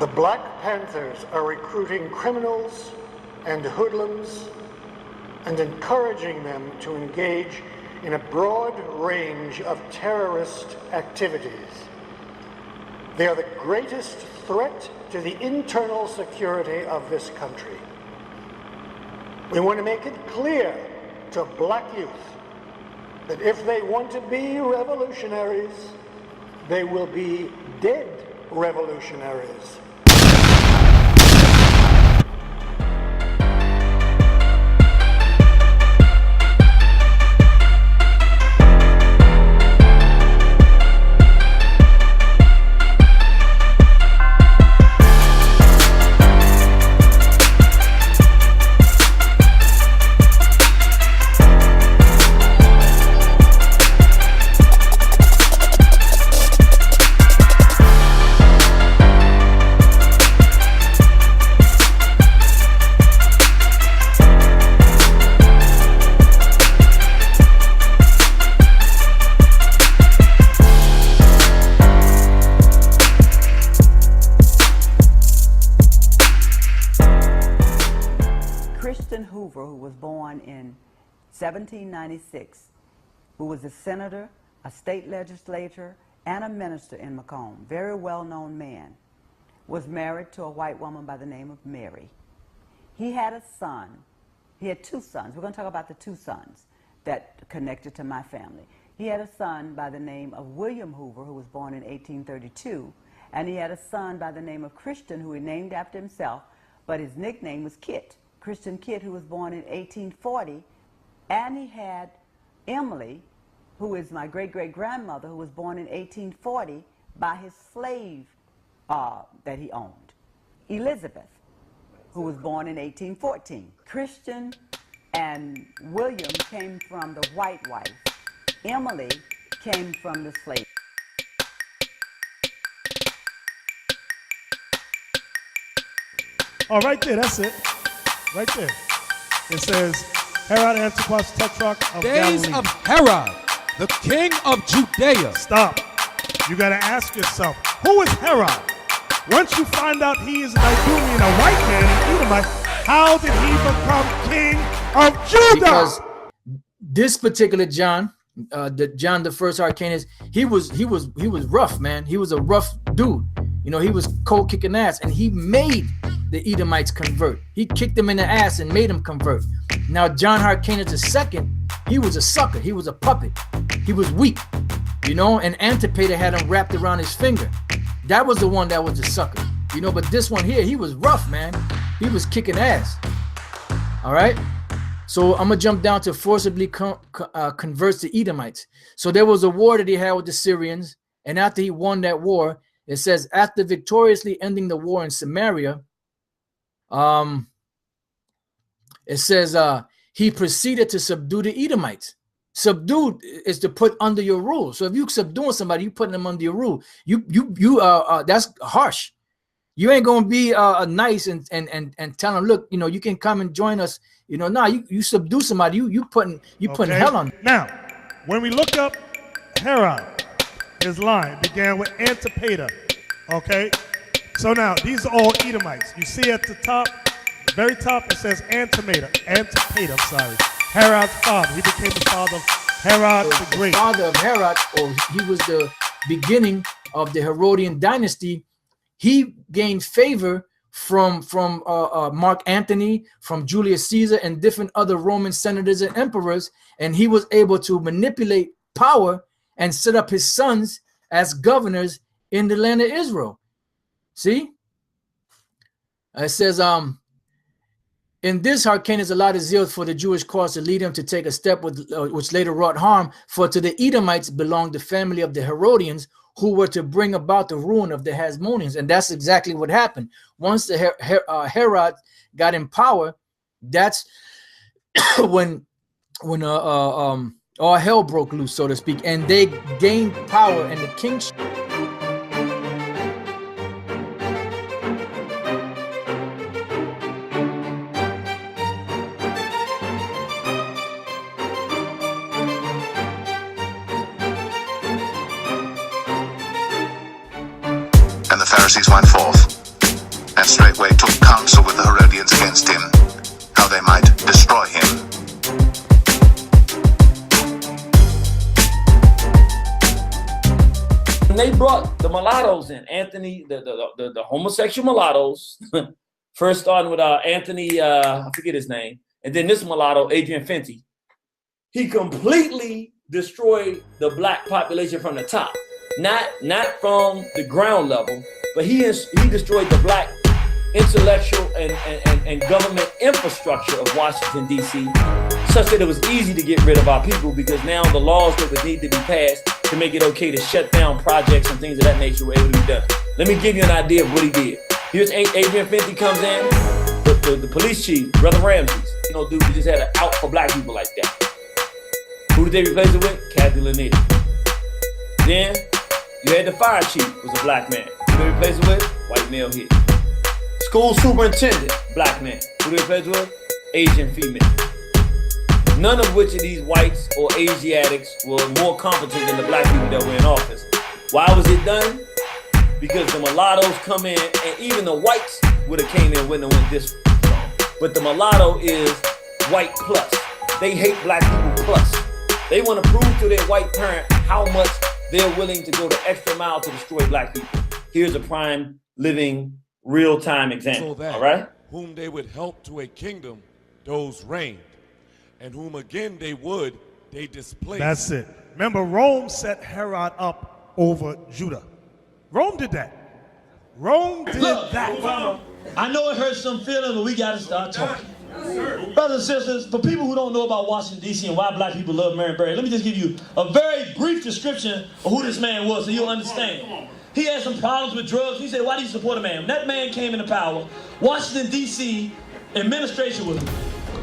The Black Panthers are recruiting criminals and hoodlums and encouraging them to engage in a broad range of terrorist activities. They are the greatest threat to the internal security of this country. We want to make it clear to black youth that if they want to be revolutionaries, they will be dead revolutionaries. Hoover, who was born in 1796, who was a senator, a state legislator, and a minister in Macomb, very well-known man, was married to a white woman by the name of Mary. He had a son. He had two sons. We're going to talk about the two sons that connected to my family. He had a son by the name of William Hoover, who was born in 1832, and he had a son by the name of Christian, who he named after himself, but his nickname was Kit. Christian Kit, who was born in 1840, and he had Emily, who is my great-great-grandmother, who was born in 1840 by his slave that he owned. Elizabeth, who was born in 1814. Christian and William came from the white wife. Emily came from the slave. Oh, right there, that's it. Right there. It says, Herod Antipas, Tetrarch of Days Galilee. of Herod, the king of Judea. Stop. You got to ask yourself, who is Herod? Once you find out he is an Idumean, a white man, an Edomite, how did he become king of Judah? Because this particular John, John the first Arcanist, he was rough, man. He was a rough dude. You know, he was cold kicking ass, and he made the Edomites convert. He kicked them in the ass and made them convert. Now, John Hyrcanus II, he was a sucker. He was a puppet. He was weak, you know, and Antipater had him wrapped around his finger. That was the one that was a sucker, you know, but this one here, he was rough, man. He was kicking ass. All right. So I'm going to jump down to forcibly converts the Edomites. So there was a war that he had with the Syrians. And after he won that war, it says, after victoriously ending the war in Samaria, it says he proceeded to subdue the Edomites. Subdued is to put under your rule. So if you subduing somebody, you putting them under your rule. That's harsh. You ain't gonna be nice and tell them, look, you know, you can come and join us. You know, nah, you subdue somebody, you putting hell on them. Now, when we look up Herod, his line began with Antipater. Okay, so now these are all Edomites. You see at the top, very top, it says Antipater. I'm sorry. Herod's father. He became the father of Herod the Great. The father of Herod, or he was the beginning of the Herodian dynasty. He gained favor from Mark Antony, from Julius Caesar, and different other Roman senators and emperors, and he was able to manipulate power and set up his sons as governors in the land of Israel. See? It says, in this, Hyrcanus allowed his zeal for the Jewish cause to lead him to take a step which later wrought harm, for to the Edomites belonged the family of the Herodians, who were to bring about the ruin of the Hasmoneans. And that's exactly what happened. Once the Herod got in power, that's when all hell broke loose, so to speak, and they gained power and the kingship. And the Pharisees went forth and straightway took counsel with the Herodians against him, how they might destroy him. And they brought the mulattoes in, Anthony, the homosexual mulattoes, first starting with Anthony, I forget his name, and then this mulatto, Adrian Fenty. He completely destroyed the black population from the top, not from the ground level, but he destroyed the black intellectual and government infrastructure of Washington, D.C., such that it was easy to get rid of our people, because now the laws that would need to be passed to make it okay to shut down projects and things of that nature were able to be done. Let me give you an idea of what he did. Here's Adrian Fenty comes in, the police chief, Brother Ramses. You know, dude, we just had an out for black people like that. Who did they replace it with? Kathy Lanier. Then you had the fire chief, was a black man. Who did they replace it with? White male here. School superintendent, black man. Who did they replace it with? Asian female. None of which of these whites or Asiatics were more competent than the black people that were in office. Why was it done? Because the mulattoes come in, and even the whites would have came in, wouldn't have went this strong. But the mulatto is white plus. They hate black people plus. They want to prove to their white parent how much they're willing to go the extra mile to destroy black people. Here's a prime, living, real-time example, so that, all right? Whom they would help to a kingdom, those reigned, and whom again they displaced. That's it. Remember, Rome set Herod up over Judah. Rome did that. Rome did that. I know it hurts some feelings, but we got to start talking. Brothers and sisters, for people who don't know about Washington, D.C. and why black people love Marion Barry, let me just give you a very brief description of who this man was so you'll understand. He had some problems with drugs. He said, why do you support a man? When that man came into power, Washington, D.C. administration was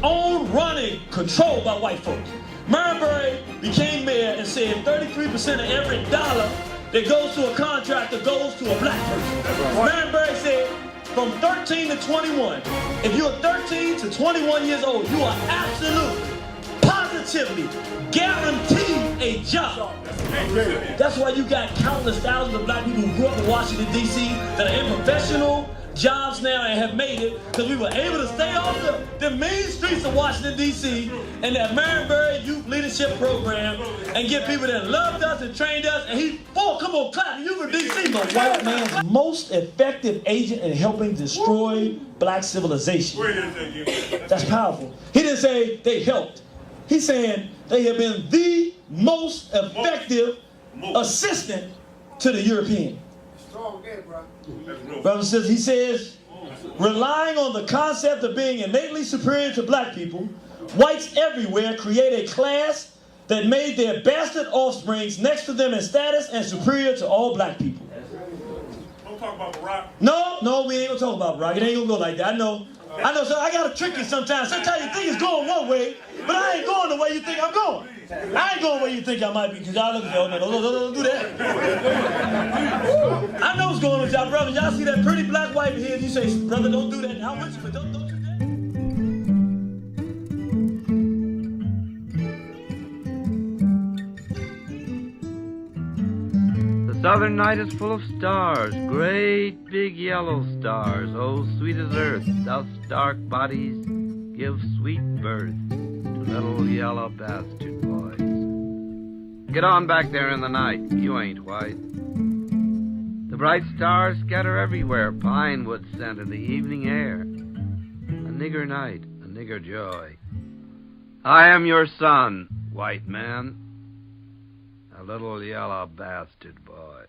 owned, running, controlled by white folks. Marion Barry became mayor and said 33% of every dollar that goes to a contractor goes to a black person. Marion Barry said, from 13 to 21, if you're 13 to 21 years old, you are absolutely, positively guaranteed a job. That's why you got countless thousands of black people who grew up in Washington, D.C. that are in professional jobs now and have made it because we were able to stay off the main streets of Washington, D.C. and that Marion Barry Youth Leadership Program and get people that loved us and trained us. And he, come on, clap, you from D.C. The white man's most effective agent in helping destroy black civilization. That's powerful. He didn't say they helped. He's saying they have been the most effective assistant to the European. Brothers and sisters, he says, relying on the concept of being innately superior to black people, whites everywhere create a class that made their bastard offsprings next to them in status and superior to all black people. Don't talk about Barack. No, we ain't gonna talk about Barack. It ain't gonna go like that. I know, so I gotta trick you sometimes. Sometimes you think it's going one way, but I ain't going the way you think I'm going. I ain't going where you think I might be, because y'all look at me, don't do that. I know what's going on with y'all, brother. Y'all see that pretty black wife here, and you say, brother, don't do that. How much? But don't do that. The southern night is full of stars, great big yellow stars. Oh, sweet as earth, thus dark bodies give sweet birth to little yellow bastard boys. Get on back there in the night, you ain't white. The bright stars scatter everywhere, pine wood scent in the evening air. A nigger night, a nigger joy. I am your son, white man, a little yellow bastard boy.